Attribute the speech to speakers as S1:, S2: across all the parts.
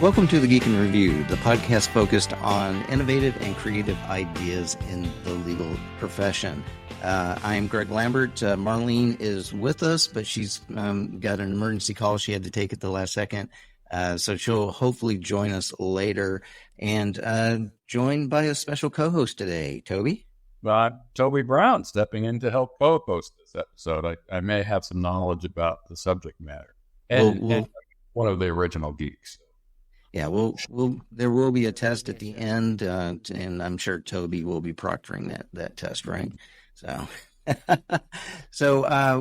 S1: Welcome to the Geek in Review, the podcast focused on innovative and creative ideas in the legal profession. I am Greg Lambert. Marlene is with us, but she's got an emergency call she had to take at the last second. So she'll hopefully join us later, and joined by a special co-host today, Toby.
S2: Toby Brown, stepping in to help co-host this episode. I may have some knowledge about the subject matter, and one of the original geeks.
S1: Yeah, there will be a test at the end, and I'm sure Toby will be proctoring that test, right? So,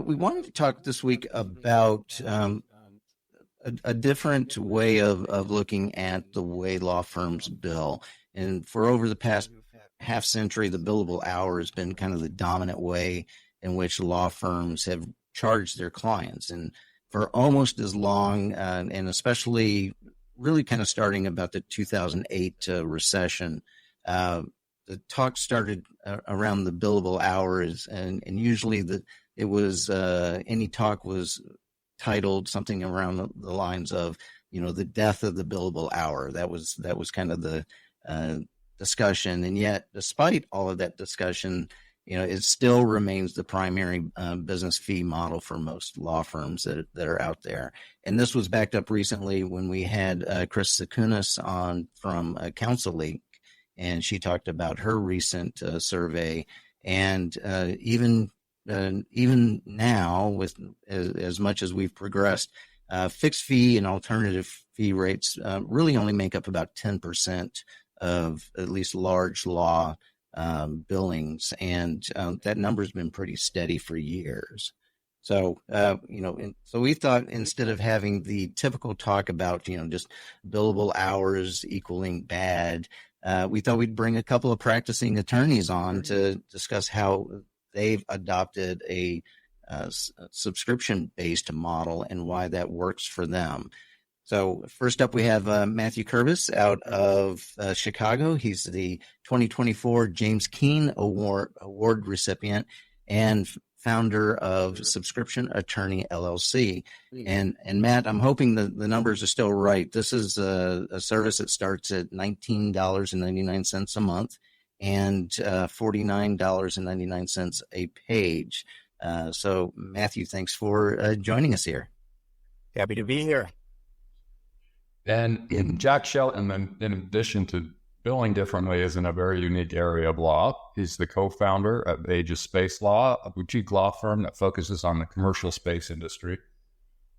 S1: we wanted to talk this week about a different way of looking at the way law firms bill. And for over the past half century, the billable hour has been kind of the dominant way in which law firms have charged their clients. And for almost as long, and especially really kind of starting about the 2008 recession, the talk started around the billable hours, and usually any talk was titled something around the lines of, the death of the billable hour. That was kind of the discussion. And yet, despite all of that discussion, it still remains the primary business fee model for most law firms that are out there. And this was backed up recently when we had Chris Sakunis on from Counsel League, and she talked about her recent survey. And even now, with as much as we've progressed, fixed fee and alternative fee rates really only make up about 10% of at least large law billings, and that number's been pretty steady for years. So, so we thought, instead of having the typical talk about, just billable hours equaling bad, we thought we'd bring a couple of practicing attorneys on to discuss how they've adopted a subscription-based model and why that works for them. So first up, we have Mathew Kerbis out of Chicago. He's the 2024 James Keene Award recipient and founder of Subscription Attorney LLC. And Matt, I'm hoping the numbers are still right. This is a service that starts at $19.99 a month and $49.99 a page. So Mathew, thanks for joining us here.
S3: Happy to be here.
S2: And Jack Shelton, in addition to billing differently, is in a very unique area of law. He's the co-founder of Aegis Space Law, a boutique law firm that focuses on the commercial space industry,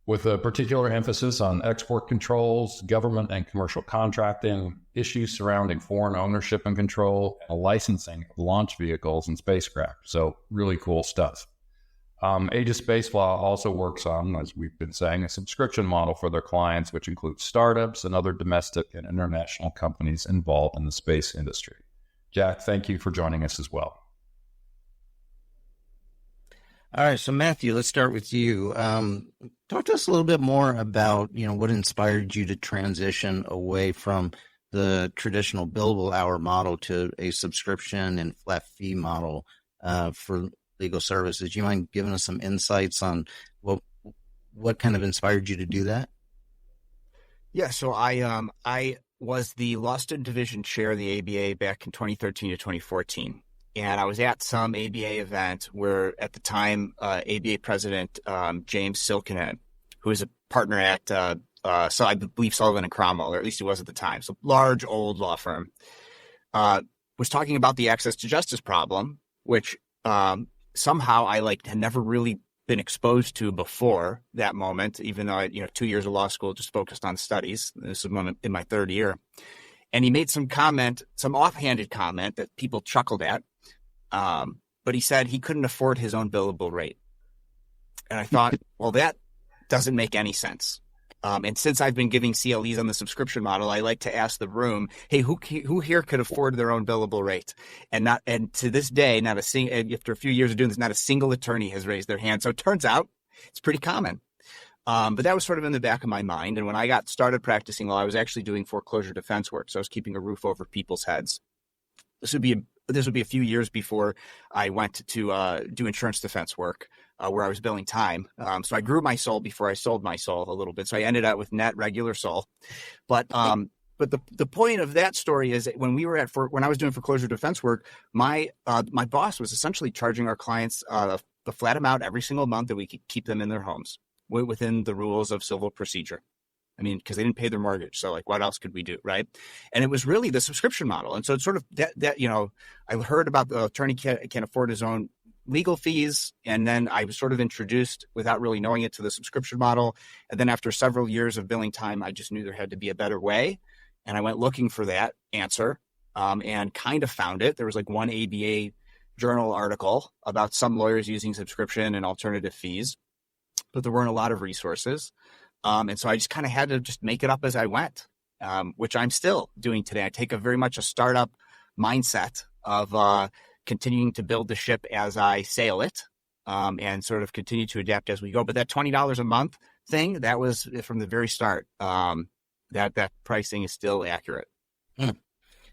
S2: with a particular emphasis on export controls, government and commercial contracting, issues surrounding foreign ownership and control, and licensing of launch vehicles and spacecraft. So really cool stuff. Aegis Space Law also works on, as we've been saying, a subscription model for their clients, which includes startups and other domestic and international companies involved in the space industry. Jack, thank you for joining us as well.
S1: All right, so Mathew, let's start with you. Talk to us a little bit more about, what inspired you to transition away from the traditional billable hour model to a subscription and flat fee model for legal services. Do you mind giving us some insights on what kind of inspired you to do that?
S3: Yeah, so I was the Law Student Division Chair of the ABA back in 2013 to 2014. And I was at some ABA event where, at the time, ABA President James Silkenhead, who is a partner at, so I believe Sullivan and Cromwell, or at least he was at the time, so large old law firm, was talking about the access to justice problem, which somehow I had never really been exposed to before that moment, even though I, 2 years of law school just focused on studies. This was in my third year. And he made some offhanded comment that people chuckled at. But he said he couldn't afford his own billable rate. And I thought, well, that doesn't make any sense. And since I've been giving CLEs on the subscription model, I like to ask the room, hey, who here could afford their own billable rate? And to this day, after a few years of doing this, not a single attorney has raised their hand. So it turns out it's pretty common. But that was sort of in the back of my mind. And when I got started practicing law, I was actually doing foreclosure defense work. So I was keeping a roof over people's heads. This would be a few years before I went to do insurance defense work. where I was billing time. So I grew my soul before I sold my soul a little bit. So I ended up with net regular soul. But the point of that story is that when I was doing foreclosure defense work, my boss was essentially charging our clients the flat amount every single month that we could keep them in their homes within the rules of civil procedure. I mean, because they didn't pay their mortgage. So like, what else could we do? Right. And it was really the subscription model. And so it's sort of that, I heard about the attorney can't afford his own legal fees. And then I was sort of introduced without really knowing it to the subscription model. And then after several years of billing time, I just knew there had to be a better way. And I went looking for that answer and kind of found it. There was like one ABA journal article about some lawyers using subscription and alternative fees, but there weren't a lot of resources. And so I just kind of had to just make it up as I went, which I'm still doing today. I take very much a startup mindset of continuing to build the ship as I sail it and sort of continue to adapt as we go. But that $20 a month thing, that was from the very start. That pricing is still accurate.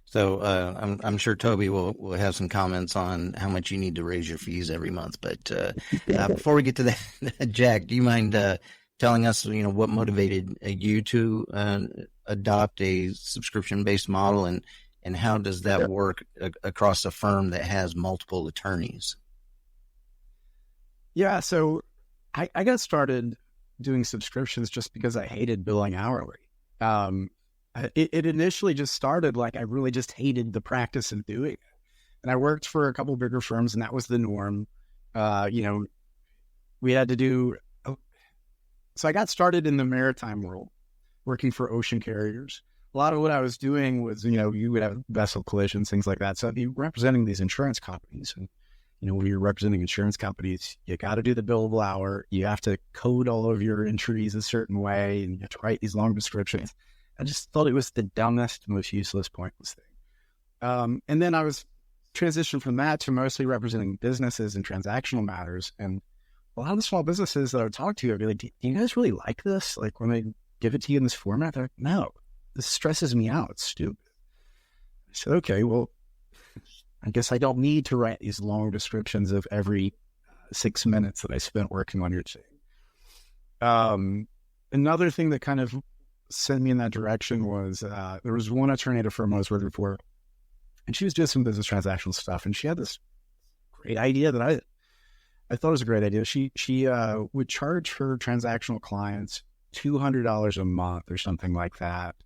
S1: So I'm sure Toby will have some comments on how much you need to raise your fees every month. But before we get to that, Jack, do you mind telling us, what motivated you to adopt a subscription-based model, and how does that work across a firm that has multiple attorneys?
S4: Yeah, so I got started doing subscriptions just because I hated billing hourly. It initially just started like I really just hated the practice of doing it. And I worked for a couple of bigger firms, and that was the norm. We had to do... So I got started in the maritime world, working for ocean carriers. A lot of what I was doing was, you would have vessel collisions, things like that. So I'd be representing these insurance companies. And, when you're representing insurance companies, you got to do the billable hour. You have to code all of your entries a certain way, and you have to write these long descriptions. I just thought it was the dumbest, most useless, pointless thing. And then I was transitioned from that to mostly representing businesses and transactional matters. And a lot of the small businesses that I would talk to, I'd be like, do you guys really like this? Like when they give it to you in this format, they're like, no, this stresses me out. It's stupid. I said, okay, well, I guess I don't need to write these long descriptions of every 6 minutes that I spent working on your thing. Another thing that kind of sent me in that direction was there was one attorney at a firm I was working for, and she was doing some business transactional stuff, and she had this great idea that I thought it was a great idea. She would charge her transactional clients $200 a month or something like that.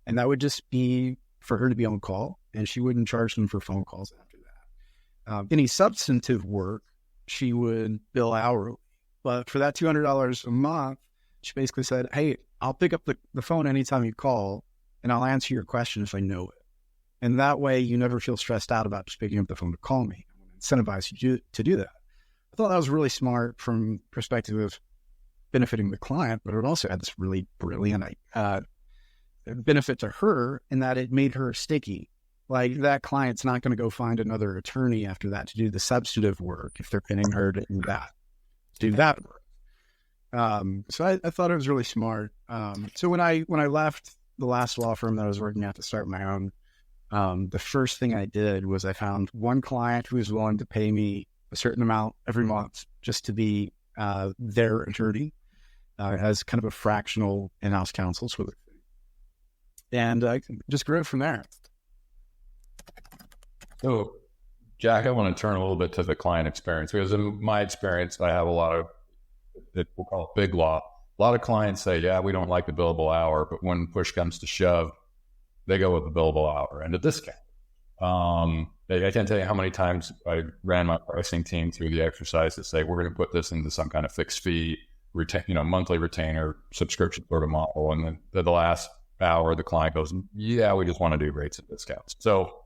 S4: And that would just be for her to be on call, and she wouldn't charge them for phone calls after that. Any substantive work, she would bill hourly. But for that $200 a month, she basically said, hey, I'll pick up the phone anytime you call, and I'll answer your question if I know it. And that way you never feel stressed out about just picking up the phone to call me. I'm going to incentivize you to do that. I thought that was really smart from perspective of benefiting the client, but it also had this really brilliant benefit to her in that it made her sticky. Like that client's not going to go find another attorney after that to do the substantive work if they're paying her to do that work. So I thought it was really smart. So when I left the last law firm that I was working at to start my own, the first thing I did was I found one client who was willing to pay me a certain amount every month just to be their attorney as kind of a fractional in-house counsel. And I just grew it from there.
S2: So, Jack, I want to turn a little bit to the client experience, because in my experience, I have a lot of, we'll call it big law. A lot of clients say, yeah, we don't like the billable hour, but when push comes to shove, they go with the billable hour and a discount. I can't tell you how many times I ran my pricing team through the exercise to say, we're going to put this into some kind of fixed fee, monthly retainer subscription sort of model. And then the last hour, the client goes, yeah, we just want to do rates and discounts. So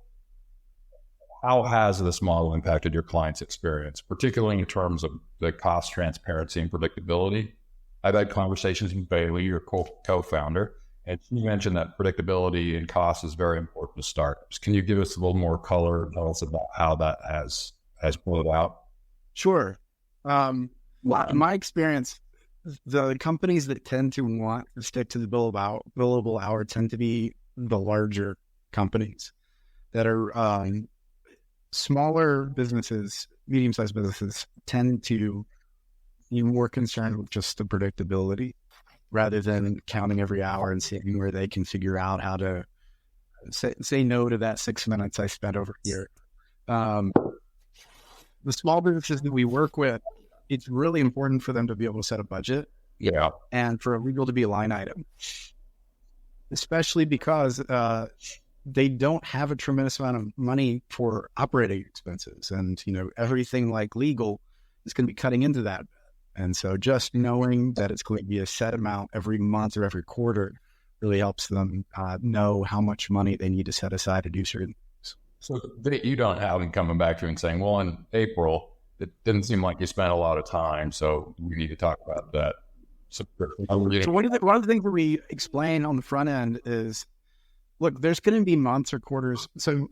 S2: how has this model impacted your client's experience, particularly in terms of the cost transparency and predictability? I've had conversations with Bailey, your co-founder, and she mentioned that predictability and cost is very important to startups. Can you give us a little more color and tell us about how that has played out?
S4: Sure. My experience, the companies that tend to want to stick to the billable hour tend to be the larger companies that are smaller businesses, medium-sized businesses tend to be more concerned with just the predictability rather than counting every hour and seeing where they can figure out how to say no to that 6 minutes I spent over here. The small businesses that we work with, it's really important for them to be able to set a budget.
S2: Yeah.
S4: And for a legal to be a line item, especially because they don't have a tremendous amount of money for operating expenses. And, everything like legal is going to be cutting into that. And so just knowing that it's going to be a set amount every month or every quarter really helps them know how much money they need to set aside to do certain things.
S2: So you don't have them coming back to you and saying, well, in April, it didn't seem like you spent a lot of time, so we need to talk about that. So
S4: one of the things that we explain on the front end is, look, there's going to be months or quarters. So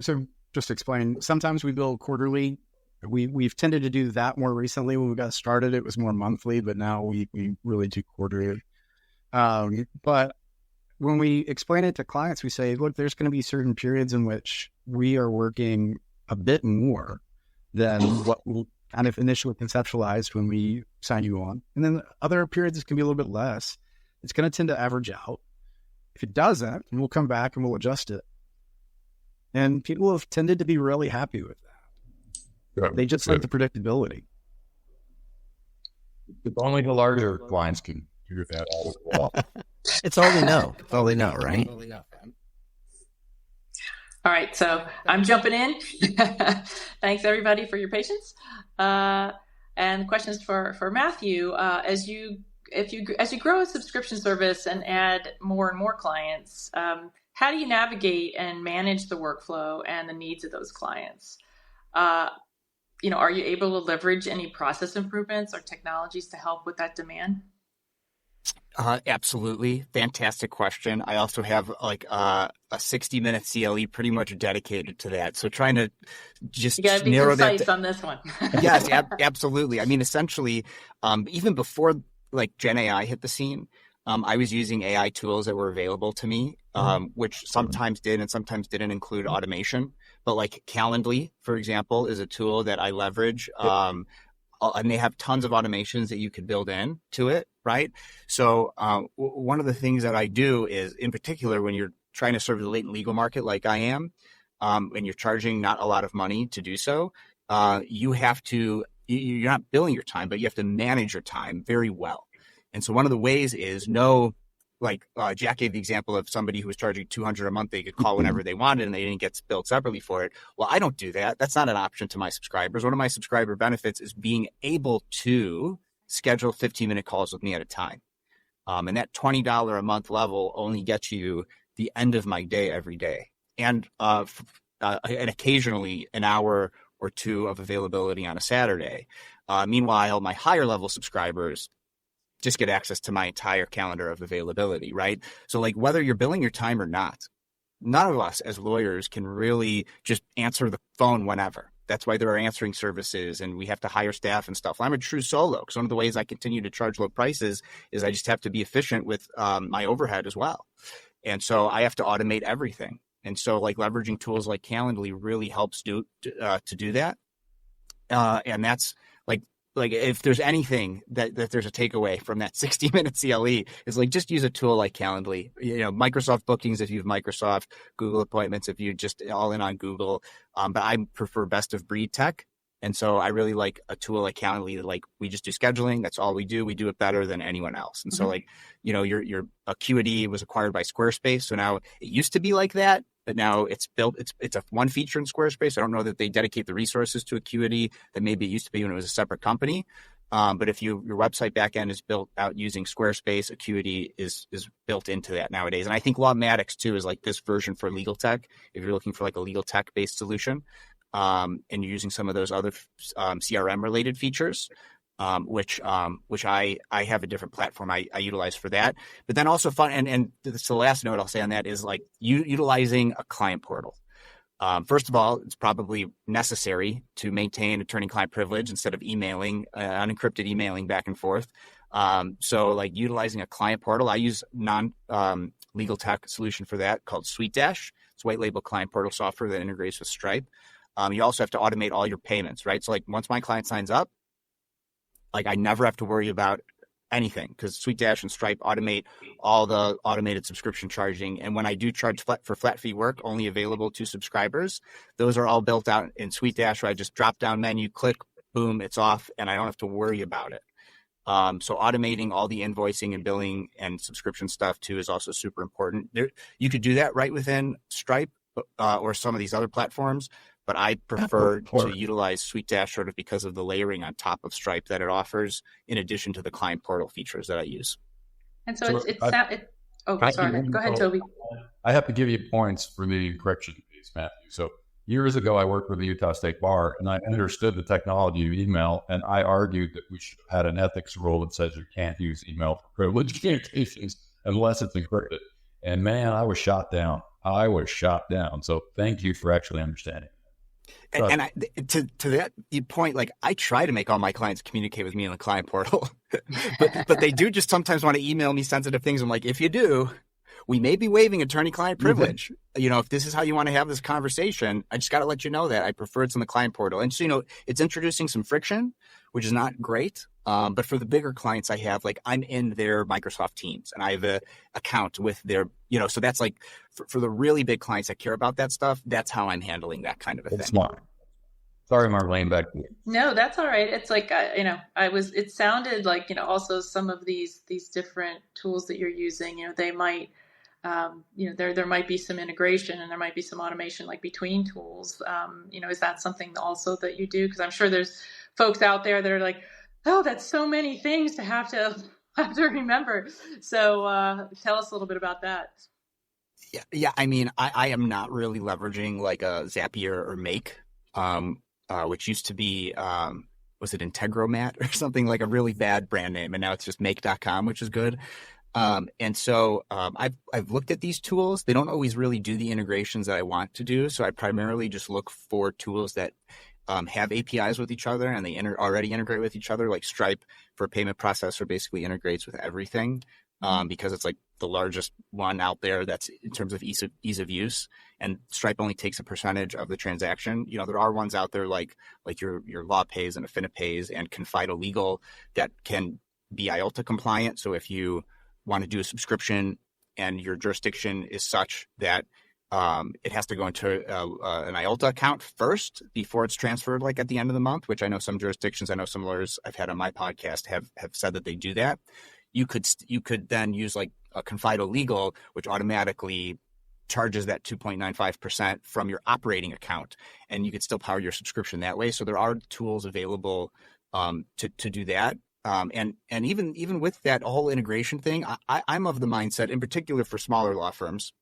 S4: just explain, sometimes we bill quarterly. We've tended to do that more recently. When we got started, it was more monthly, but now we really do quarterly. But when we explain it to clients, we say, look, there's going to be certain periods in which we are working a bit more than what we kind of initially conceptualized when we sign you on. And then other periods can be a little bit less. It's going to tend to average out. If it doesn't, we'll come back and we'll adjust it. And people have tended to be really happy with that. They just like the predictability.
S2: If only the larger clients can figure that out as well.
S1: It's all they know. It's all they know, right?
S5: All right, so I'm jumping in. Thanks everybody for your patience. And questions for Matthew. As you grow a subscription service and add more and more clients, how do you navigate and manage the workflow and the needs of those clients? Are you able to leverage any process improvements or technologies to help with that demand?
S3: Absolutely. Fantastic question. I also have a 60-minute CLE pretty much dedicated to that. So trying to just
S5: you gotta be
S3: narrow
S5: concise
S3: that
S5: on this one.
S3: Yes, absolutely. I mean, essentially, even before Gen AI hit the scene, I was using AI tools that were available to me, which sometimes did and sometimes didn't include automation. But like Calendly, for example, is a tool that I leverage. And they have tons of automations that you could build in to it, right? So one of the things that I do is, in particular, when you're trying to serve the latent legal market like I am, and you're charging not a lot of money to do so, you're not billing your time, but you have to manage your time very well. And so one of the ways is Jack gave the example of somebody who was charging $200 a month. They could call whenever they wanted and they didn't get billed separately for it. Well, I don't do that. That's not an option to my subscribers. One of my subscriber benefits is being able to schedule 15-minute calls with me at a time. And that $20 a month level only gets you the end of my day every day. And occasionally an hour or two of availability on a Saturday. Meanwhile, my higher level subscribers just get access to my entire calendar of availability, right? So whether you're billing your time or not, none of us as lawyers can really just answer the phone whenever. That's why there are answering services and we have to hire staff and stuff. I'm a true solo because one of the ways I continue to charge low prices is I just have to be efficient with my overhead as well. And so I have to automate everything. And so leveraging tools like Calendly really helps to do that. And that's if there's anything that there's a takeaway from that 60-minute CLE is just use a tool like Calendly, Microsoft Bookings if you have Microsoft, Google Appointments if you just all in on Google. But I prefer best of breed tech. And so I really like a tool like Calendly that we just do scheduling. That's all we do. We do it better than anyone else. And so your Acuity was acquired by Squarespace. So now it used to be like that. But now it's built, it's a one feature in Squarespace. I don't know that they dedicate the resources to Acuity that maybe it used to be when it was a separate company. But if your website backend is built out using Squarespace, Acuity is built into that nowadays. And I think Lawmatics too is this version for legal tech. If you're looking for a legal tech based solution, and you're using some of those other CRM related features, which I have a different platform I utilize for that. But then also fun, and the last note I'll say on that is utilizing a client portal. First of all, it's probably necessary to maintain attorney-client privilege instead of unencrypted emailing back and forth. So utilizing a client portal, I use legal tech solution for that called SweetDash. It's white label client portal software that integrates with Stripe. You also have to automate all your payments, right? So once my client signs up, Like I never have to worry about anything because SweetDash and Stripe automate all the automated subscription charging. And when I do charge for flat fee work, only available to subscribers, those are all built out in SweetDash where I just drop down menu, click, boom, it's off, and I don't have to worry about it. So automating all the invoicing and billing and subscription stuff too is also super important. You could do that right within Stripe or some of these other platforms, but I prefer to utilize SweetDash sort of because of the layering on top of Stripe that it offers, in addition to the client portal features that I use.
S5: And so sorry. Go ahead, Toby.
S2: I have to give you points for the encryption piece, Matthew. So years ago, I worked with the Utah State Bar, and I understood the technology of email, and I argued that we should have had an ethics rule that says you can't use email for privileged communications unless it's encrypted. And man, I was shot down. So thank you for actually understanding.
S3: And to that point, like I try to make all my clients communicate with me in the client portal, but they do just sometimes want to email me sensitive things. I'm like, if you do, we may be waiving attorney-client privilege. You know, if this is how you want to have this conversation, I just got to let you know that I prefer it's in the client portal. And so, you know, it's introducing some friction, which is not great. But for the bigger clients I have, like I'm in their Microsoft Teams and I have an account with their, you know, so that's like for the really big clients that care about that stuff, that's how I'm handling that kind of a thing.
S2: Smart. Sorry, Marlene, back to you.
S5: No, that's all right. It's like, it sounded like, also some of these different tools that you're using, they might, there might be some integration and there might be some automation like between tools. Is that something also that you do? Because I'm sure there's folks out there that are like, oh, that's so many things to have to remember. So tell us a little bit about that.
S3: Yeah. I mean, I am not really leveraging like a Zapier or Make, which used to be, was it Integromat or something, like a really bad brand name. And now it's just make.com, which is good. And so I've looked at these tools. They don't always really do the integrations that I want to do. So I primarily just look for tools that have APIs with each other and they already integrate with each other. Like Stripe for payment processor basically integrates with everything because it's like the largest one out there that's in terms of ease of use. And Stripe only takes a percentage of the transaction. There are ones out there like your LawPays and AffiniPays and Confido Legal that can be IOLTA compliant. So if you want to do a subscription and your jurisdiction is such that it has to go into an IOLTA account first before it's transferred, like at the end of the month, which I know some jurisdictions, I know some lawyers I've had on my podcast have said that they do that. You could then use like a Confido Legal, which automatically charges that 2.95% from your operating account, and you could still power your subscription that way. So there are tools available to do that. And even with that whole integration thing, I'm of the mindset, in particular for smaller law firms,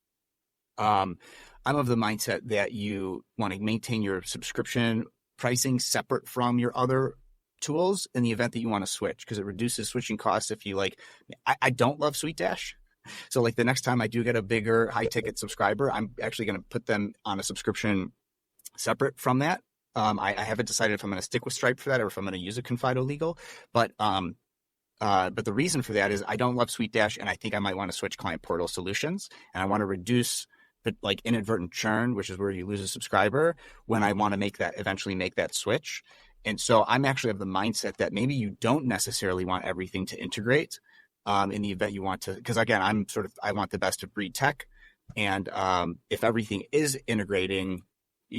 S3: I'm of the mindset that you want to maintain your subscription pricing separate from your other tools in the event that you want to switch, because it reduces switching costs. If you like, I don't love SweetDash. So like the next time I do get a bigger high ticket subscriber, I'm actually going to put them on a subscription separate from that. I haven't decided if I'm going to stick with Stripe for that or if I'm going to use a Confido Legal. But the reason for that is I don't love SweetDash, and I think I might want to switch client portal solutions, and I want to reduce the like inadvertent churn, which is where you lose a subscriber when I want to eventually make that switch. And so I'm actually of the mindset that maybe you don't necessarily want everything to integrate in the event you want to, because again, I want the best of breed tech. And if everything is integrating,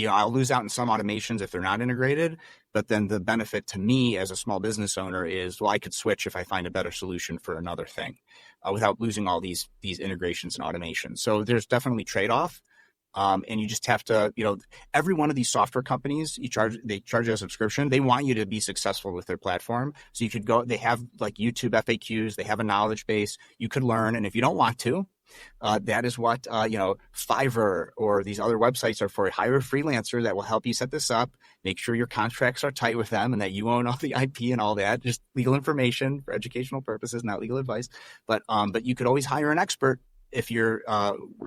S3: I'll lose out in some automations if they're not integrated, but then the benefit to me as a small business owner is, well, I could switch if I find a better solution for another thing without losing all these integrations and automations. So there's definitely trade-off. And you just have to, every one of these software companies, they charge you a subscription. They want you to be successful with their platform. So you could go, they have like YouTube FAQs, they have a knowledge base you could learn. And if you don't want to, that is what, Fiverr or these other websites are for. Hire a freelancer that will help you set this up, make sure your contracts are tight with them and that you own all the IP and all that, just legal information for educational purposes, not legal advice. But you could always hire an expert if you're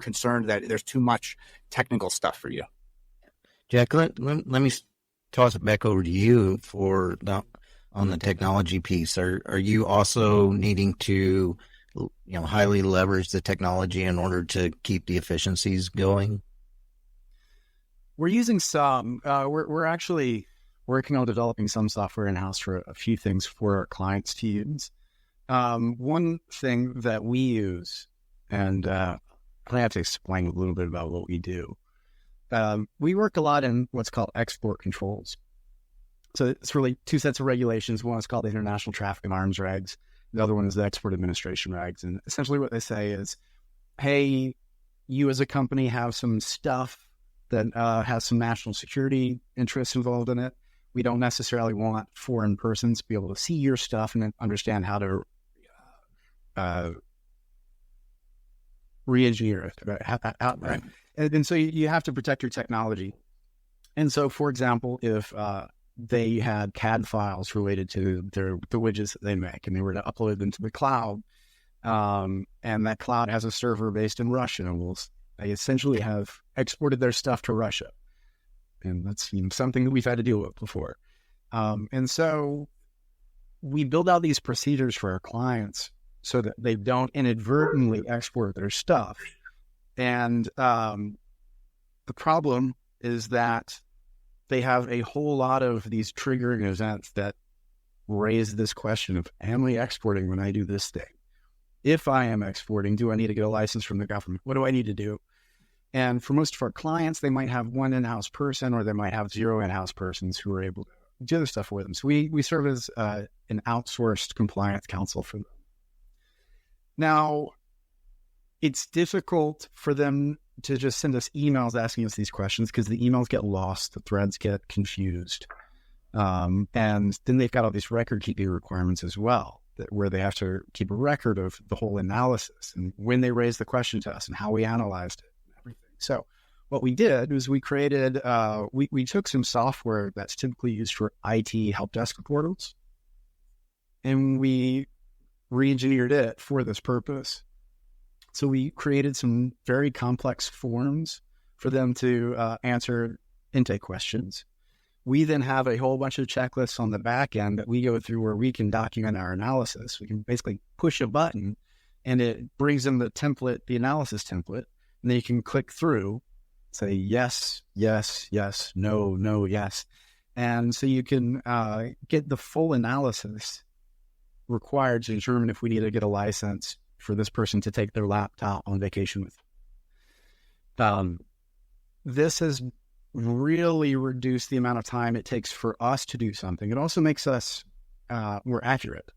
S3: concerned that there's too much technical stuff for you.
S1: Jack, let me toss it back over to you on the technology piece. Are you also needing to highly leverage the technology in order to keep the efficiencies going?
S4: We're using some. We're working on developing some software in-house for a few things for our clients to use. One thing that we use, and I have to explain a little bit about what we do. We work a lot in what's called export controls. So it's really two sets of regulations. One is called the International Traffic in Arms Regs. The other one is the Export Administration Regs. And essentially what they say is, hey, you as a company have some stuff that has some national security interests involved in it. We don't necessarily want foreign persons to be able to see your stuff and understand how to re-engineer it. Right. And so you have to protect your technology. And so, for example, if they had CAD files related to the widgets that they make, and they were to upload them to the cloud, and that cloud has a server based in Russia, well, they essentially have exported their stuff to Russia. And that's something that we've had to deal with before. And so we build out these procedures for our clients so that they don't inadvertently export their stuff. And the problem is that they have a whole lot of these triggering events that raise this question of, am I exporting when I do this thing? If I am exporting, do I need to get a license from the government? What do I need to do? And for most of our clients, they might have one in-house person, or they might have 0 in-house persons who are able to do the stuff for them. So we serve as an outsourced compliance counsel for them. Now, it's difficult for them to just send us emails asking us these questions because the emails get lost, the threads get confused. And then they've got all these record-keeping requirements as well, where they have to keep a record of the whole analysis and when they raised the question to us and how we analyzed it and everything. So what we did was we created, we took some software that's typically used for IT help desk portals, and we re-engineered it for this purpose. So we created some very complex forms for them to answer intake questions. We then have a whole bunch of checklists on the back end that we go through where we can document our analysis. We can basically push a button and it brings in the template, the analysis template, and then you can click through, say yes, yes, yes, no, no, yes. And so you can get the full analysis required to determine if we need to get a license for this person to take their laptop on vacation with them. This has really reduced the amount of time it takes for us to do something. It also makes us more accurate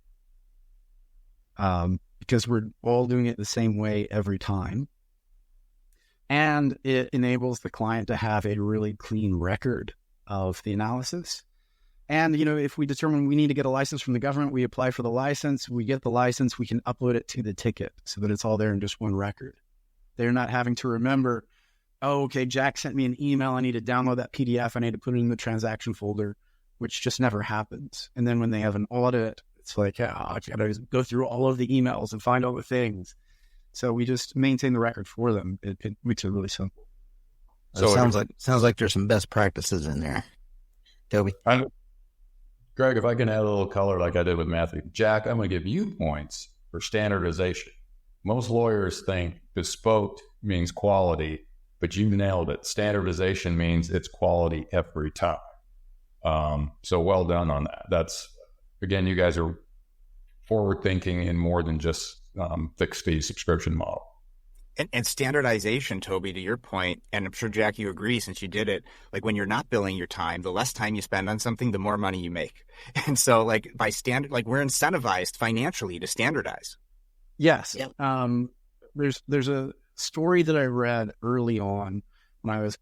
S4: because we're all doing it the same way every time. And it enables the client to have a really clean record of the analysis. And, if we determine we need to get a license from the government, we apply for the license, we get the license, we can upload it to the ticket so that it's all there in just one record. They're not having to remember, oh, okay, Jack sent me an email, I need to download that PDF, I need to put it in the transaction folder, which just never happens. And then when they have an audit, it's like, I've got to go through all of the emails and find all the things. So we just maintain the record for them. It makes it really simple.
S1: So it sounds like there's some best practices in there. Toby?
S2: Greg, if I can add a little color like I did with Matthew. Jack, I'm going to give you points for standardization. Most lawyers think bespoke means quality, but you nailed it. Standardization means it's quality every time. So well done on that. That's, again, you guys are forward thinking in more than just fixed fee subscription model.
S3: And standardization, Toby, to your point, and I'm sure, Jack, you agree since you did it, like when you're not billing your time, the less time you spend on something, the more money you make. And so like by standard, like we're incentivized financially to standardize.
S4: Yes.
S3: Yep.
S4: There's a story that I read early on when I was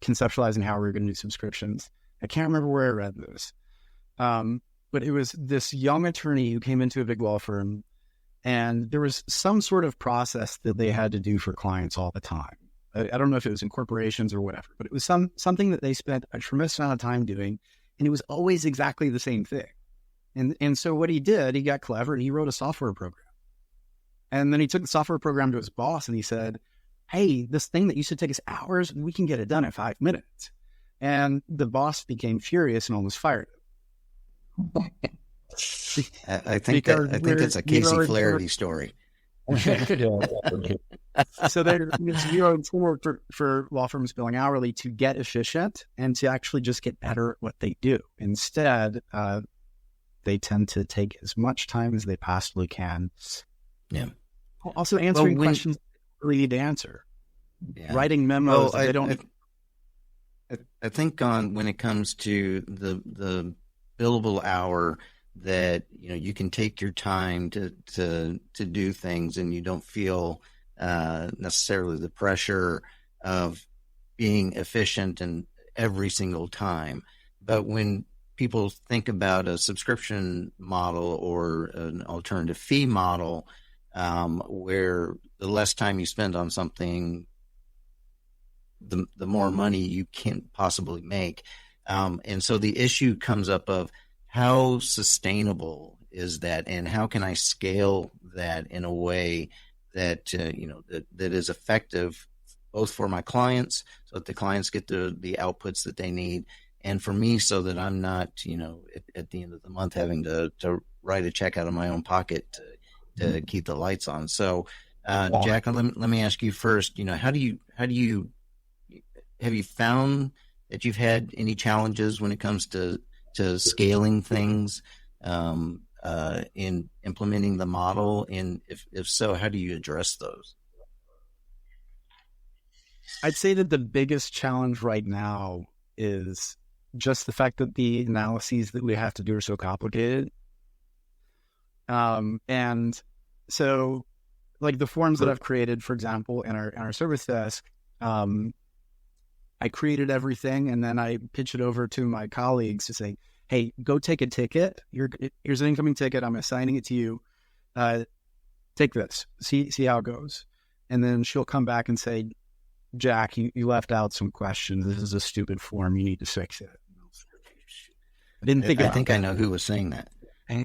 S4: conceptualizing how we were going to do subscriptions. I can't remember where I read this. But it was this young attorney who came into a big law firm, and there was some sort of process that they had to do for clients all the time. I don't know if it was in corporations or whatever, but it was something that they spent a tremendous amount of time doing, and it was always exactly the same thing. And so what he did, he got clever and he wrote a software program. And then he took the software program to his boss and he said, hey, this thing that used to take us hours, we can get it done in 5 minutes. And the boss became furious and almost fired him.
S1: I think that's a Casey Flaherty story.
S4: So it's more for law firms billing hourly to get efficient and to actually just get better at what they do. Instead, they tend to take as much time as they possibly can.
S1: Yeah.
S4: Also answering questions they really need to answer. Yeah. Writing memos they don't.
S1: I think when it comes to the billable hour, that you can take your time to do things, and you don't feel necessarily the pressure of being efficient in every single time. But when people think about a subscription model or an alternative fee model, where the less time you spend on something, the more money you can possibly make. And so the issue comes up of how sustainable is that, and how can I scale that in a way that that is effective both for my clients, so that the clients get the outputs that they need, and for me, so that I'm not at the end of the month having to write a check out of my own pocket to keep the lights on. So Jack, let me ask you first, have you found that you've had any challenges when it comes to scaling things in implementing the model? And if so, how do you address those?
S4: I'd say that the biggest challenge right now is just the fact that the analyses that we have to do are so complicated. And so like the forms that I've created, for example, in our service desk, I created everything, and then I pitch it over to my colleagues to say, hey, go take a ticket. Here's an incoming ticket. I'm assigning it to you. Take this. See how it goes. And then she'll come back and say, Jack, you left out some questions. This is a stupid form. You need to fix it. I didn't think.
S1: I think I know who was saying that.
S4: I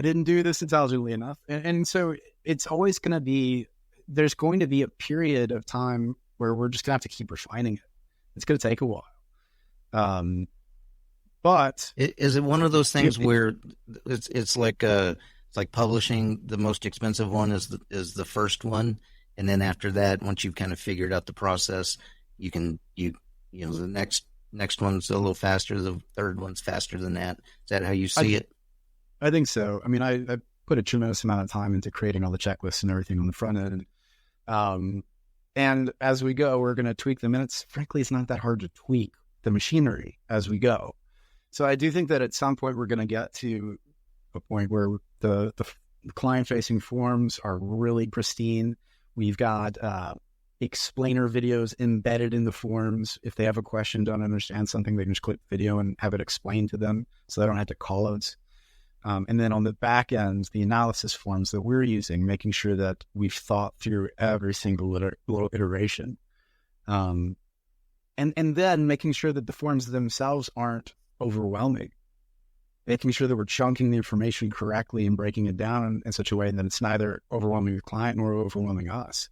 S4: didn't do this intelligently enough. And so it's always going to be, there's going to be a period of time where we're just going to have to keep refining it. It's going to take a while. But
S1: is it one of those things where it's like publishing? The most expensive one is the first one, and then after that, once you've kind of figured out the process, the next one's a little faster, the third one's faster than that. Is that how you see it?
S4: I think so. I mean, I put a tremendous amount of time into creating all the checklists and everything on the front end. And as we go, we're going to tweak them. And frankly, it's not that hard to tweak the machinery as we go. So I do think that at some point we're going to get to a point where the client-facing forms are really pristine. We've got explainer videos embedded in the forms. If they have a question, don't understand something, they can just click video and have it explained to them, so they don't have to call us. And then on the back end, the analysis forms that we're using, making sure that we've thought through every single little iteration. And then making sure that the forms themselves aren't overwhelming, making sure that we're chunking the information correctly and breaking it down in such a way that it's neither overwhelming the client nor overwhelming us.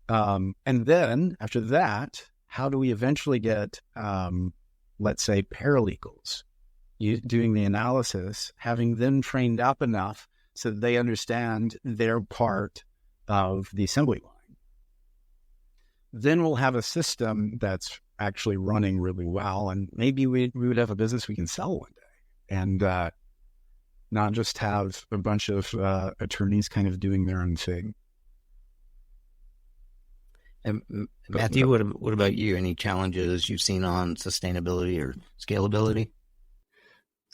S4: And then after that, how do we eventually get, let's say, paralegals doing the analysis, having them trained up enough so that they understand their part of the assembly line? Then we'll have a system that's actually running really well, and maybe we would have a business we can sell one day, and not just have a bunch of attorneys kind of doing their own thing.
S1: And Matthew, what about you? Any challenges you've seen on sustainability or scalability?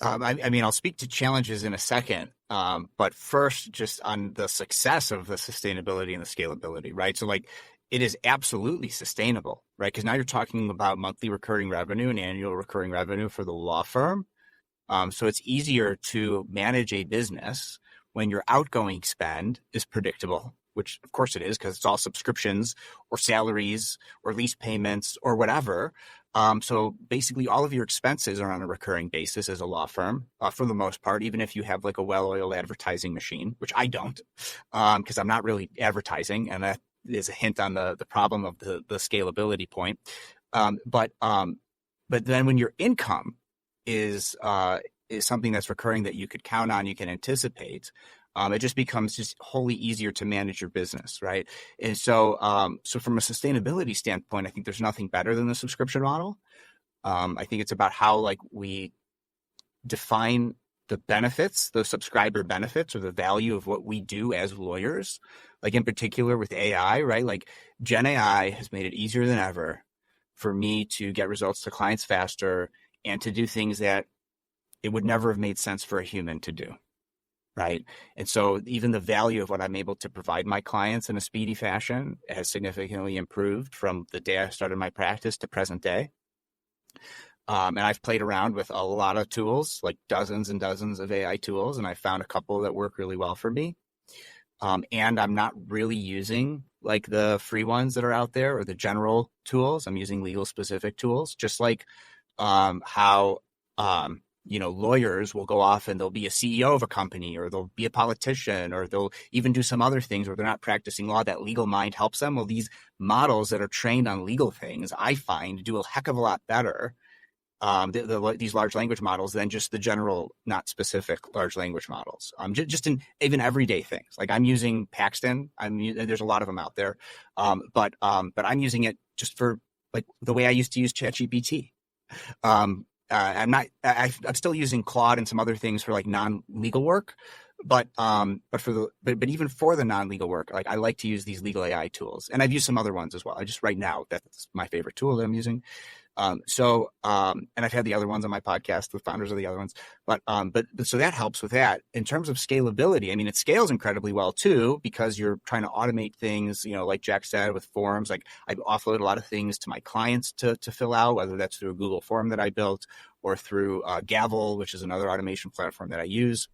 S3: I mean, I'll speak to challenges in a second, but first, just on the success of the sustainability and the scalability, right? So, like, it is absolutely sustainable, right? Because now you're talking about monthly recurring revenue and annual recurring revenue for the law firm. So it's easier to manage a business when your outgoing spend is predictable, which of course it is, because it's all subscriptions or salaries or lease payments or whatever. So basically all of your expenses are on a recurring basis as a law firm, for the most part, even if you have like a well-oiled advertising machine, which I don't, because I'm not really advertising. And that is a hint on the problem of the scalability point. But then when your income is something that's recurring that you could count on, you can anticipate, it just becomes just wholly easier to manage your business, right? And so, so from a sustainability standpoint, I think there's nothing better than the subscription model. I think it's about how like we define the benefits, the subscriber benefits, or the value of what we do as lawyers. Like in particular with AI, right? Like Gen AI has made it easier than ever for me to get results to clients faster and to do things that it would never have made sense for a human to do. Right. And so even the value of what I'm able to provide my clients in a speedy fashion has significantly improved from the day I started my practice to present day. And I've played around with a lot of tools, like dozens and dozens of AI tools, and I found a couple that work really well for me. And I'm not really using like the free ones that are out there or the general tools. I'm using legal specific tools, just like how lawyers will go off and they'll be a CEO of a company, or they'll be a politician, or they'll even do some other things where they're not practicing law. That legal mind helps them. Well, these models that are trained on legal things, I find, do a heck of a lot better, these large language models, than just the general, not specific large language models. Just in even everyday things. Like I'm using Paxton. There's a lot of them out there, but I'm using it just for like the way I used to use ChatGPT. I'm still using Claude and some other things for like non-legal work, but even for the non-legal work, like I like to use these legal AI tools, and I've used some other ones as well. Right now, that's my favorite tool that I'm using. And I've had the other ones on my podcast, the founders of the other ones, but so that helps with that. In terms of scalability, I mean, it scales incredibly well too, because you're trying to automate things, like Jack said, with forms. Like I offload a lot of things to my clients to fill out, whether that's through a Google form that I built or through Gavel, which is another automation platform that I use.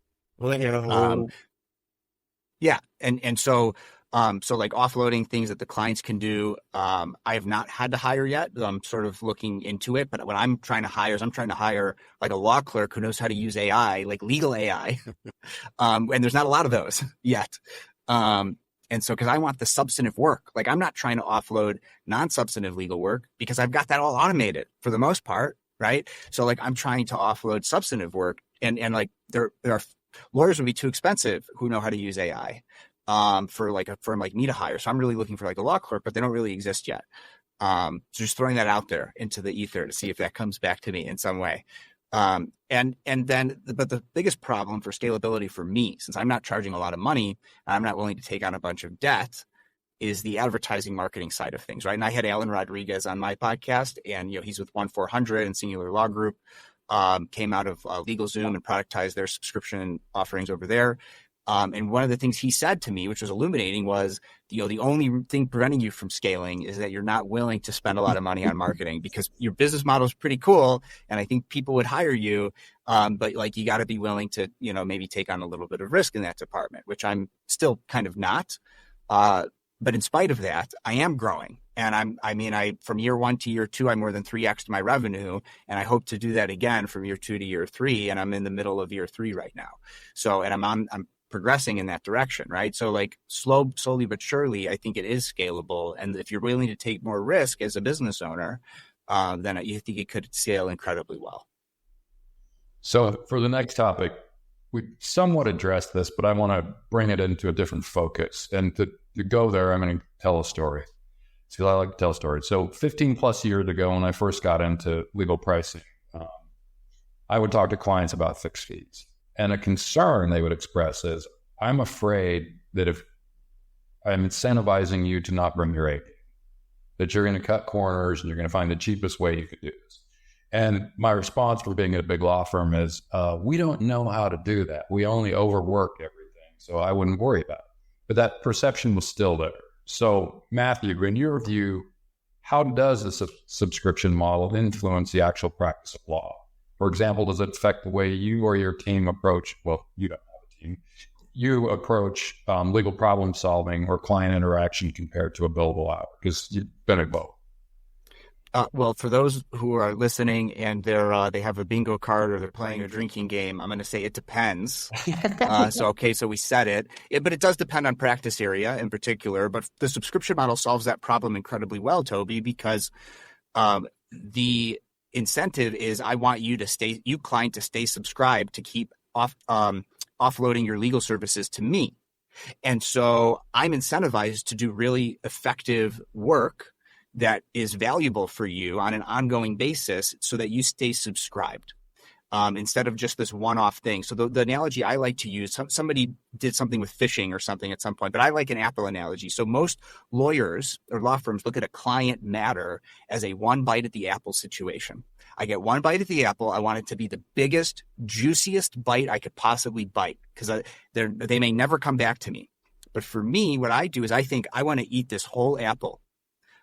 S3: Yeah. And so like offloading things that the clients can do, I have not had to hire yet. I'm sort of looking into it, but what I'm trying to hire is like a law clerk who knows how to use AI, like legal AI. And there's not a lot of those yet. And so, cause I want the substantive work. Like I'm not trying to offload non-substantive legal work because I've got that all automated for the most part. Right. So like I'm trying to offload substantive work, and like there are lawyers would be too expensive who know how to use AI. For like a firm like me to hire. So I'm really looking for like a law clerk, but they don't really exist yet. So just throwing that out there into the ether to see if that comes back to me in some way. But the biggest problem for scalability for me, since I'm not charging a lot of money, I'm not willing to take on a bunch of debt, is the advertising marketing side of things, right? And I had Alan Rodriguez on my podcast, and he's with 1-400 and Singular Law Group, came out of LegalZoom and productized their subscription offerings over there. And one of the things he said to me, which was illuminating, was, the only thing preventing you from scaling is that you're not willing to spend a lot of money on marketing, because your business model is pretty cool. And I think people would hire you. But like, you got to be willing to, maybe take on a little bit of risk in that department, which I'm still kind of not. But in spite of that, I am growing. And from year 1 to year 2, I more than 3x'd my revenue. And I hope to do that again from year 2 to year 3. And I'm in the middle of year 3 right now. So, and I'm progressing in that direction, right? So like slowly but surely, I think it is scalable. And if you're willing to take more risk as a business owner, then you think it could scale incredibly well.
S2: So for the next topic, we somewhat addressed this, but I want to bring it into a different focus. And to go there, I'm going to tell a story. See, I like to tell stories. So 15 plus years ago, when I first got into legal pricing, I would talk to clients about fixed fees. And a concern they would express is, I'm afraid that if I'm incentivizing you to not bring your A game, that you're going to cut corners and you're going to find the cheapest way you could do this. And my response for being at a big law firm is, we don't know how to do that. We only overwork everything. So I wouldn't worry about it. But that perception was still there. So Mathew, in your view, how does the subscription model influence the actual practice of law? For example, does it affect the way you or your team approach, well, you don't have a team, you approach legal problem solving or client interaction compared to a billable hour? Because you've been at both.
S3: Well, for those who are listening and they have a bingo card or they're playing a drinking game, I'm going to say it depends. So we said it, but it does depend on practice area in particular. But the subscription model solves that problem incredibly well, Toby, because the incentive is I want you client to stay subscribed to keep off offloading your legal services to me. And so I'm incentivized to do really effective work that is valuable for you on an ongoing basis so that you stay subscribed. Instead of just this one-off thing. So the analogy I like to use, somebody did something with fishing or something at some point, but I like an apple analogy. So most lawyers or law firms look at a client matter as a one bite at the apple situation. I get one bite at the apple. I want it to be the biggest, juiciest bite I could possibly bite because they may never come back to me. But for me, what I do is I think I want to eat this whole apple,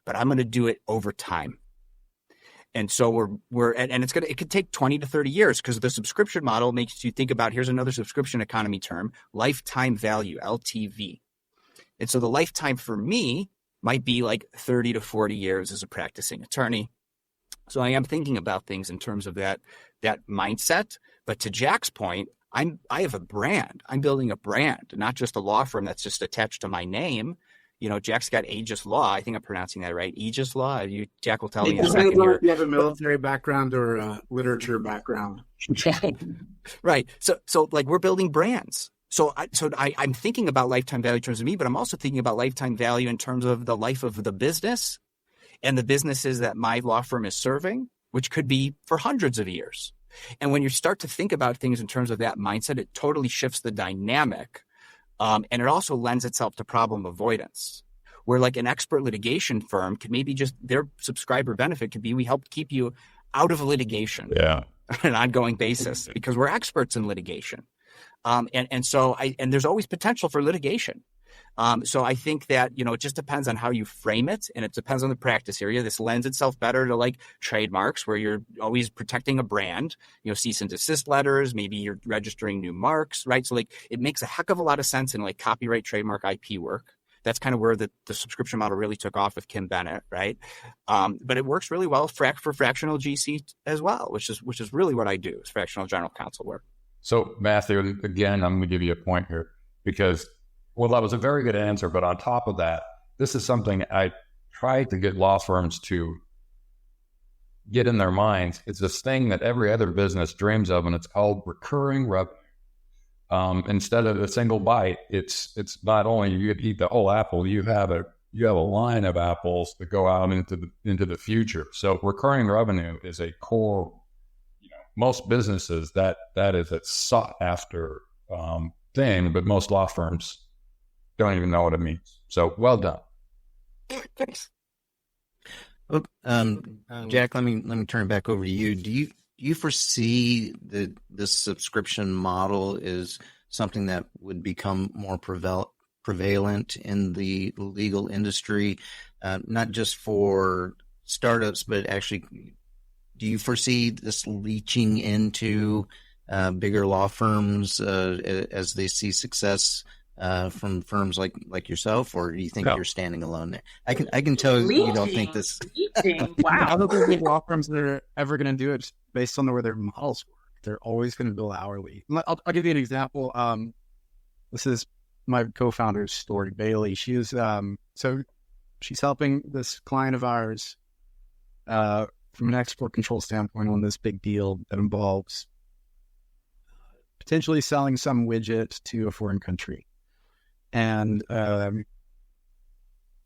S3: but I'm going to do it over time. And so it could take 20 to 30 years because the subscription model makes you think about, here's another subscription economy term, lifetime value, LTV. And so the lifetime for me might be like 30 to 40 years as a practicing attorney. So I am thinking about things in terms of that mindset. But to Jack's point, I have a brand. I'm building a brand, not just a law firm that's just attached to my name. You know, Jack's got Aegis Law. I think I'm pronouncing that right. Aegis Law. Jack will tell me in a second here.
S6: You have a military background or a literature background.
S3: Right. So like we're building brands. So I'm thinking about lifetime value in terms of me, but I'm also thinking about lifetime value in terms of the life of the business and the businesses that my law firm is serving, which could be for hundreds of years. And when you start to think about things in terms of that mindset, it totally shifts the dynamic. And it also lends itself to problem avoidance, where like an expert litigation firm could maybe just their subscriber benefit could be we help keep you out of litigation on an ongoing basis because we're experts in litigation. And so there's always potential for litigation. So I think that, it just depends on how you frame it and it depends on the practice area. This lends itself better to like trademarks where you're always protecting a brand, cease and desist letters, maybe you're registering new marks, right? So like it makes a heck of a lot of sense in like copyright, trademark, IP work. That's kind of where the subscription model really took off with Kim Bennett, right? But it works really well for fractional GC as well, which is really what I do is fractional general counsel work.
S2: So Matthew, again, I'm going to give you a point here because that was a very good answer. But on top of that, this is something I try to get law firms to get in their minds. It's this thing that every other business dreams of, and it's called recurring revenue. Instead of a single bite, it's not only you eat the whole apple, you have a line of apples that go out into the future. So recurring revenue is a core. Most businesses that is a sought after thing, but most law firms don't even know what it means. So well done.
S3: Thanks.
S1: Well, Jack, let me turn it back over to you. Do you foresee that this subscription model is something that would become more prevalent in the legal industry, not just for startups, but actually, do you foresee this leaching into bigger law firms as they see success from firms like yourself, or do you think you're standing alone there? I can tell you don't think this.
S5: Wow.
S4: I don't think big law firms that are ever going to do it based on where their models work. They're always going to bill hourly. I'll give you an example. This is my co-founder's story, Bailey. She is so she's helping this client of ours from an export control standpoint on this big deal that involves potentially selling some widget to a foreign country. And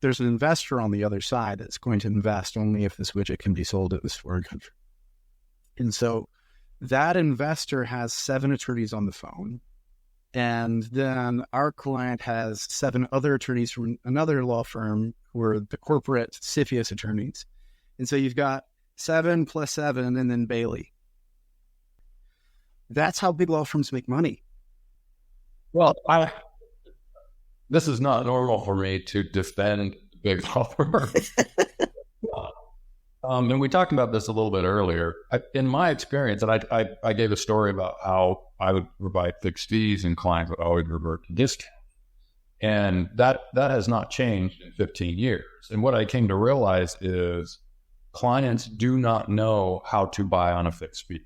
S4: there's an investor on the other side that's going to invest only if this widget can be sold at this foreign country. And so that investor has 7 attorneys on the phone. And then our client has 7 other attorneys from another law firm who are the corporate CFIUS attorneys. And so you've got 7 plus 7 and then Bailey. That's how big law firms make money.
S2: Well, this is not normal for me to defend big law firms. And we talked about this a little bit earlier. In my experience, and I gave a story about how I would provide fixed fees and clients would always revert to discount. And that has not changed in 15 years. And what I came to realize is clients do not know how to buy on a fixed fee.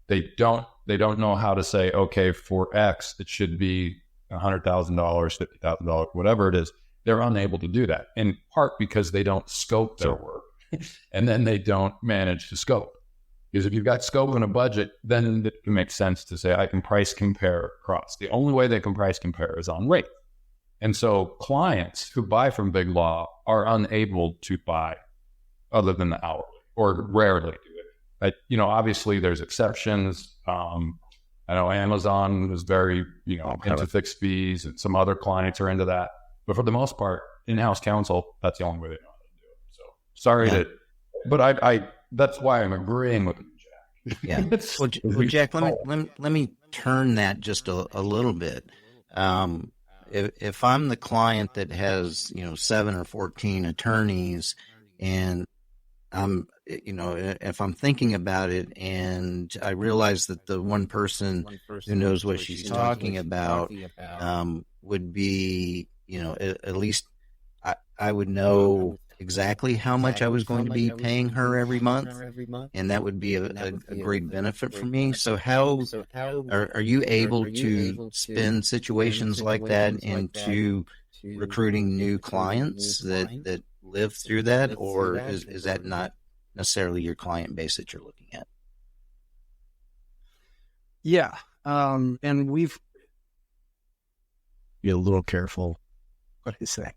S2: They don't know how to say, okay, for X, it should be $100,000, $50,000, whatever it is. They're unable to do that, in part because they don't scope their work, and then they don't manage to scope. Because if you've got scope and a budget, then it makes sense to say I can price compare across. The only way they can price compare is on rate. And so clients who buy from Big Law are unable to buy other than the hourly, or rarely do it. But, obviously there's exceptions. I know Amazon is very, into fixed fees, and some other clients are into that. But for the most part, in-house counsel, that's the only way they know how to do it. So sorry but I that's why I'm agreeing with you, Jack.
S1: Yeah. Well, Jack, let me turn that just a little bit. If I'm the client that has 7 or 14 attorneys, and if I'm thinking about it, and I realize that the one person who knows what she's talking about would be, at least I would know exactly how much I was going to be paying her every month, and that would be a great benefit for me. So how are you able to spin situations like that into recruiting new clients that live through that, or is that not necessarily your client base that you're looking at?
S4: Yeah. And we've be a little careful what I say.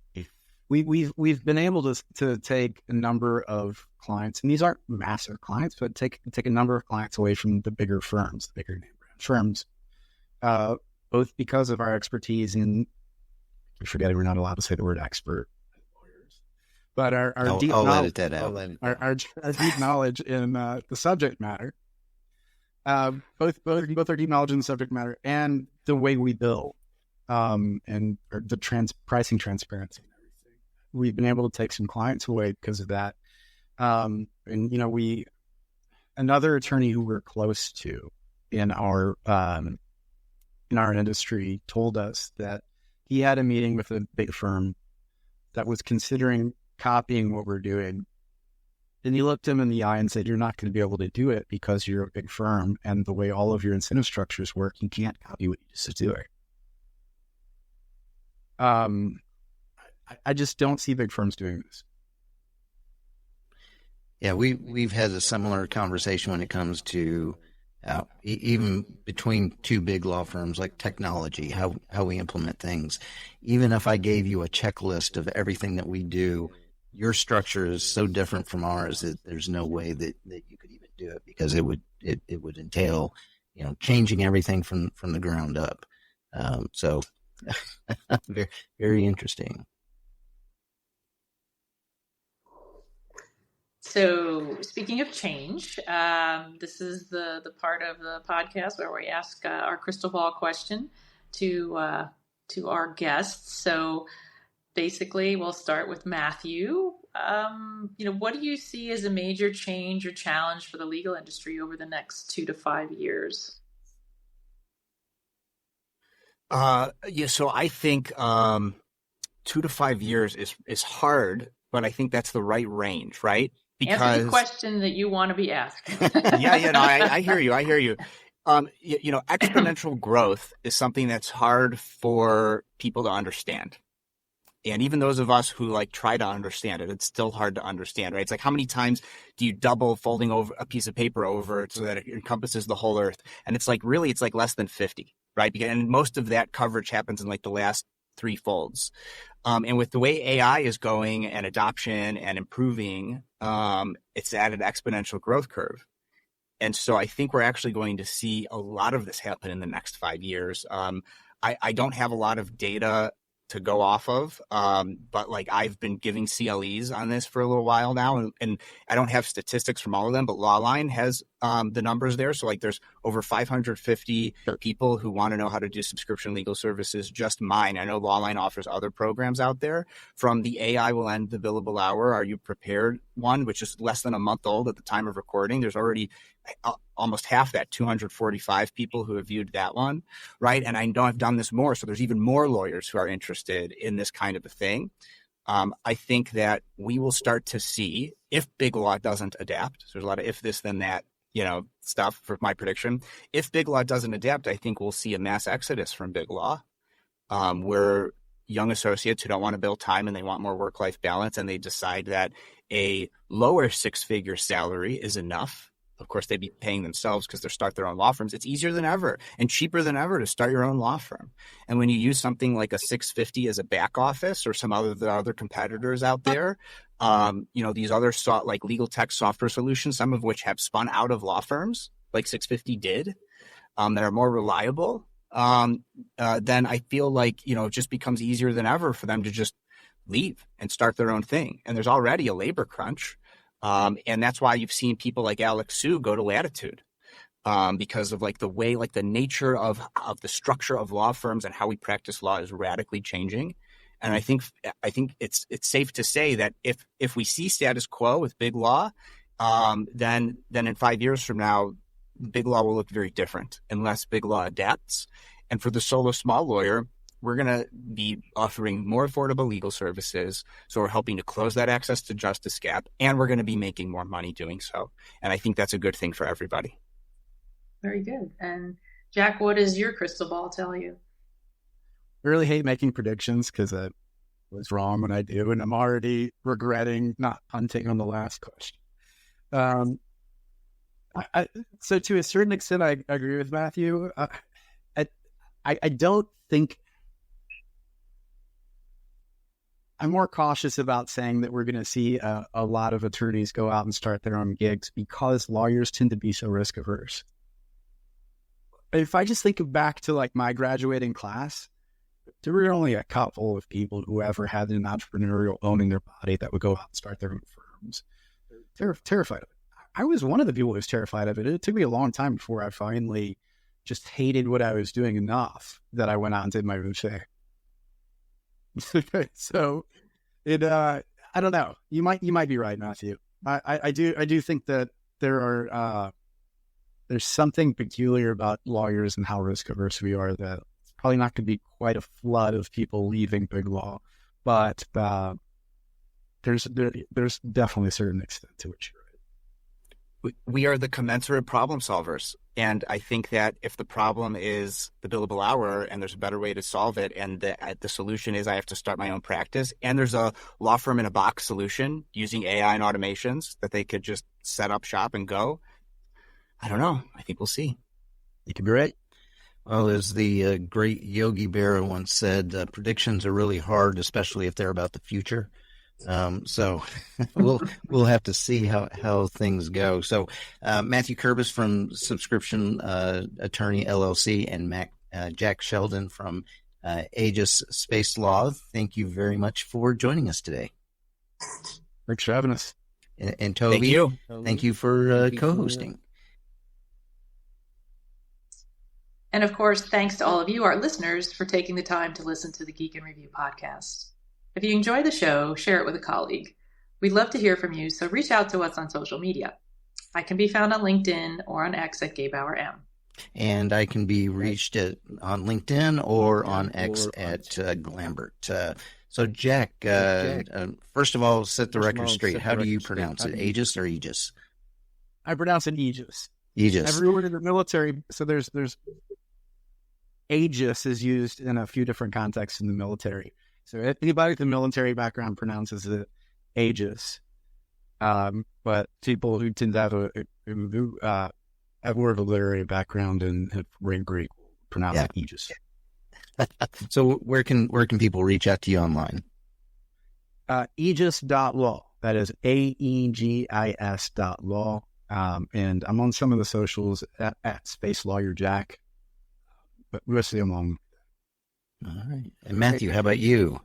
S4: We've been able to take a number of clients, and these aren't massive clients, but take a number of clients away from the bigger firms, the bigger name brand firms, both because of our expertise in, we're forgetting we're not allowed to say the word expert, but our deep knowledge, our deep knowledge in the subject matter, both our deep knowledge in the subject matter and the way we bill, and the pricing transparency. We've been able to take some clients away because of that. Another attorney who we're close to in our industry told us that he had a meeting with a big firm that was considering copying what we're doing. And he looked him in the eye and said, "You're not going to be able to do it because you're a big firm, and the way all of your incentive structures work, you can't copy what you used to do it." I just don't see big firms doing this.
S1: Yeah, we've had a similar conversation when it comes to even between two big law firms, like technology, how we implement things. Even if I gave you a checklist of everything that we do, your structure is so different from ours that there's no way that you could even do it, because it would entail changing everything from the ground up. So very, very interesting.
S5: So speaking of change, this is the part of the podcast where we ask our crystal ball question to our guests. So basically, we'll start with Mathew. What do you see as a major change or challenge for the legal industry over the next 2 to 5 years?
S3: So I think 2 to 5 years is hard, but I think that's the right range, right? Because
S5: answer the question that you want to be asked.
S3: I hear you. Exponential growth is something that's hard for people to understand. And even those of us who try to understand it, it's still hard to understand, right? It's like, how many times do you double folding over a piece of paper over it so that it encompasses the whole earth? And it's less than 50, right? And most of that coverage happens in the last 3 folds. And with the way AI is going and adoption and improving, it's at an exponential growth curve. And so I think we're actually going to see a lot of this happen in the next 5 years. I don't have a lot of data to go off of, but I've been giving CLEs on this for a little while now, and I don't have statistics from all of them, but Lawline has the numbers there. So there's over 550 people who want to know how to do subscription legal services, just mine. I know Lawline offers other programs out there, from the AI will end the billable hour, Are You Prepared one, which is less than a month old at the time of recording. There's already almost half that, 245 people who have viewed that one, right? And I know I've done this more, so there's even more lawyers who are interested in this kind of a thing. I think that we will start to see, if Big Law doesn't adapt, so there's a lot of if this then that, stuff for my prediction. If Big Law doesn't adapt, I think we'll see a mass exodus from Big Law, where young associates who don't want to bill time and they want more work-life balance, and they decide that a lower 6-figure salary is enough of course, they'd be paying themselves because they start their own law firms. It's easier than ever and cheaper than ever to start your own law firm. And when you use something like a 650 as a back office or some other competitors out there, these other like legal tech software solutions, some of which have spun out of law firms, like 650 did, that are more reliable, then I feel like, it just becomes easier than ever for them to just leave and start their own thing. And there's already a labor crunch. And that's why you've seen people like Alex Su go to Latitude, because of like the way, like the nature of the structure of law firms and how we practice law is radically changing. And I think it's safe to say that if we see status quo with big law, then in 5 years from now, big law will look very different unless big law adapts. And for the solo small lawyer, we're going to be offering more affordable legal services. So we're helping to close that access to justice gap, and we're going to be making more money doing so. And I think that's a good thing for everybody.
S5: Very good. And Jack, what does your crystal ball tell you?
S4: I really hate making predictions because I was wrong when I do, and I'm already regretting not punting on the last question. So to a certain extent, I agree with Matthew. I don't think I'm more cautious about saying that we're going to see a lot of attorneys go out and start their own gigs because lawyers tend to be so risk averse. If I just think back to like my graduating class, there were only a couple of people who ever had an entrepreneurial owning their body that would go out and start their own firms. They're terrified of it. I was one of the people who was terrified of it. It took me a long time before I finally just hated what I was doing enough that I went out and did my own thing. So I don't know. You might be right, Matthew. I do think that there's something peculiar about lawyers and how risk averse we are that it's probably not going to be quite a flood of people leaving big law, but there's definitely a certain extent to which you're right.
S3: We are the commensurate problem solvers. And I think that if the problem is the billable hour and there's a better way to solve it, and the solution is I have to start my own practice, and there's a law firm in a box solution using AI and automations that they could just set up shop and go, I don't know. I think we'll see.
S4: You could be right.
S1: Well, as the great Yogi Berra once said, predictions are really hard, especially if they're about the future. So we'll have to see how things go. So Mathew Kerbis from Subscription Attorney LLC and Jack Shelton from Aegis Space Law, thank you very much for joining us today.
S4: Thanks for having us.
S1: And Toby, thank you for co-hosting.
S5: And of course, thanks to all of you, our listeners, for taking the time to listen to the Geek and Review podcast. If you enjoy the show, share it with a colleague. We'd love to hear from you, so reach out to us on social media. I can be found on LinkedIn or on X at Gebauer M.
S1: And I can be reached on LinkedIn or on X at Lambert. So Jack, first of all, set the record straight. How do you pronounce it? Aegis or Aegis?
S4: I pronounce it Aegis.
S1: Aegis.
S4: Every word in the military. So there's Aegis is used in a few different contexts in the military. So anybody with a military background pronounces it Aegis. But people who tend to have more of a literary background and have read Greek pronounce it Aegis.
S1: So where can people reach out to you online?
S4: Aegis.law. That is AEGIS.law. And I'm on some of the socials at Space Lawyer Jack, but mostly I'm on.
S1: All right. And Matthew, how about you?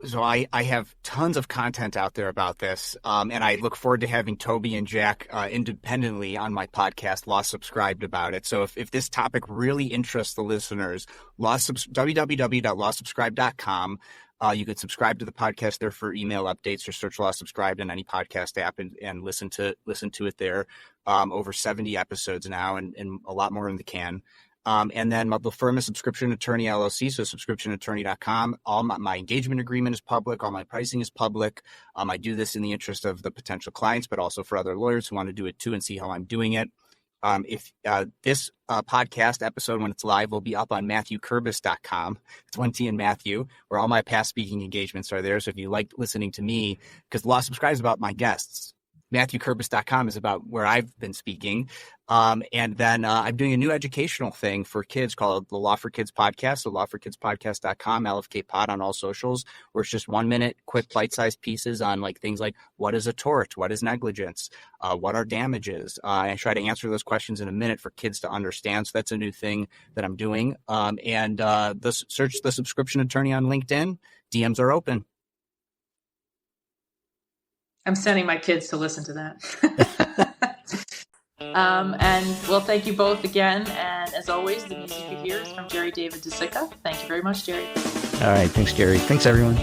S3: So I have tons of content out there about this, and I look forward to having Toby and Jack independently on my podcast, Law Subscribed, about it. So if this topic really interests the listeners, www.lawsubscribed.com. You could subscribe to the podcast there for email updates, or search Law Subscribed in any podcast app and listen to it there. Over 70 episodes now, and a lot more in the can. And then the firm is Subscription Attorney LLC, so subscriptionattorney.com. All my engagement agreement is public. All my pricing is public. I do this in the interest of the potential clients, but also for other lawyers who want to do it too and see how I'm doing it. If this podcast episode, when it's live, will be up on MathewKerbis.com. It's one T in Matthew, where all my past speaking engagements are there. So if you like listening to me, because Law Subscribed is about my guests, MathewKerbis.com is about where I've been speaking. And then I'm doing a new educational thing for kids called the Law for Kids Podcast, so lawforkidspodcast.com, LFK Pod on all socials, where it's just 1 minute, quick bite-sized pieces on like things like what is a tort, what is negligence, what are damages. I try to answer those questions in a minute for kids to understand. So that's a new thing that I'm doing. And search the subscription attorney on LinkedIn. DMs are open.
S5: I'm sending my kids to listen to that. And well, thank you both again. And as always, the music you hear is from Jerry David DeSica. Thank you very much, Jerry.
S1: All right. Thanks, Jerry. Thanks, everyone.